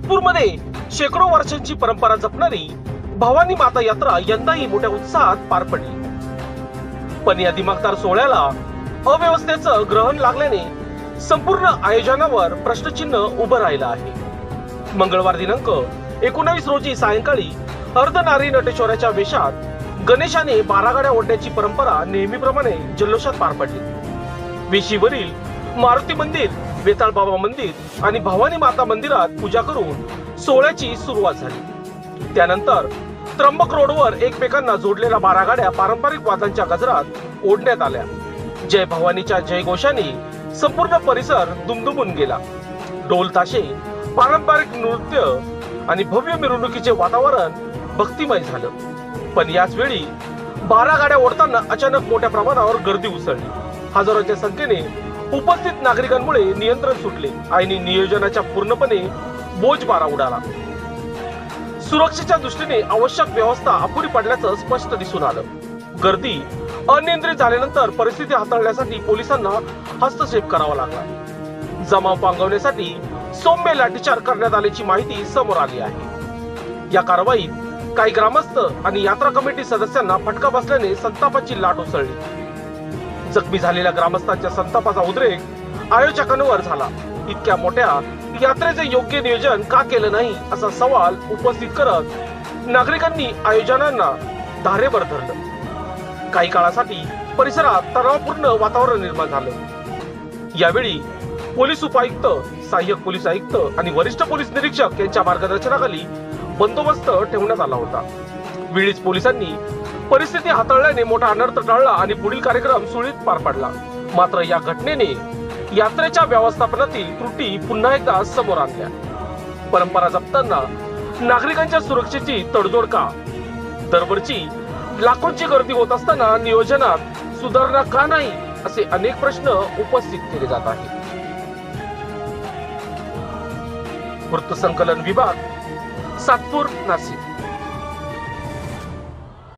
सातपूरमध्ये शेकडो वर्षांची परंपरा जपणारी भवानी माता यात्रा यंदाही मोठ्या उत्साहात पार पडली. पण या दिमागदार सोहळ्याला अव्यवस्थेचं ग्रहण लागल्याने संपूर्ण आयोजनावर प्रश्नचिन्ह उभं राहिलं आहे. मंगळवार दिनांक 19 रोजी सायंकाळी अर्धनारी नटेश्वराच्या वेशात गणेशाने 12 गाड्या ओढण्याची परंपरा नेहमीप्रमाणे जल्लोषात पार पडली. वेशीवरील मारुती मंदिर, वेताळ बाबा मंदिर आणि भवानी माता मंदिरात पूजा करून सोहळ्याची सुरुवात झाली. त्यानंतर त्र्यंबक रोडवर एकमेकांना जोडलेल्या 12 गाड्या पारंपरिक वाद्यांच्या गजरात ओढण्यात आल्या. जय भवानीच्या जयघोषाने संपूर्ण परिसर दुमदुमून गेला. ढोल ताशे, पारंपरिक नृत्य आणि भव्य मिरवणुकीचे वातावरण भक्तिमय झालं. पण याच वेळी 12 गाड्या ओढताना अचानक मोठ्या प्रमाणावर गर्दी उसळली. हजारोच्या संख्येने उपस्थित नागरिकांमुळे नियंत्रण सुटले आणि नियोजनाच्या पूर्णपणे बोजबारा उडाला. सुरक्षेच्या दृष्टीने आवश्यक व्यवस्था अपुरी पडल्याचं स्पष्ट दिसून आलं. गर्दी अनियंत्रित झाल्यानंतर परिस्थिती हाताळण्यासाठी पोलिसांना हस्तक्षेप करावा लागला. जमाव पांगवण्यासाठी सौम्य लाठीचार करण्यात आल्याची माहिती समोर आली आहे. या कारवाईत काही ग्रामस्थ आणि यात्रा कमिटी सदस्यांना फटका बसल्याने संतापाची लाट उसळली. जखमी झालेल्या ग्रामस्थांच्या संतापाचा उद्रेक आयोजकांवर झाला. इतक्या मोठ्या यात्रेचे योग्य नियोजन का केलं नाही असा सवाल उपस्थित करत नागरिकांनी आयोजकांना धारेवर धरलं. काही काळासाठी परिसरात तणावपूर्ण वातावरण निर्माण झालं. यावेळी पोलीस उपायुक्त, सहाय्यक पोलीस आयुक्त आणि वरिष्ठ पोलीस निरीक्षक यांच्या मार्गदर्शनाखाली बंदोबस्त ठेवण्यात आला होता. वेळीच पोलिसांनी परिस्थिती हाताळल्याने मोठा अनर्थ टळला आणि पुढील कार्यक्रम सुरळीत पार पडला. मात्र या घटनेने यात्रेच्या व्यवस्थापनातील त्रुटी पुन्हा एकदा समोर आणल्या. परंपरा जपताना नागरिकांच्या सुरक्षेची तडजोड का? दरवर्षी लाखोंची गर्दी होत असताना नियोजनात सुधारणा का नाही, असे अनेक प्रश्न उपस्थित केले जात आहेत. वृत्तसंकलन विभाग, सातपूर, नाशिक.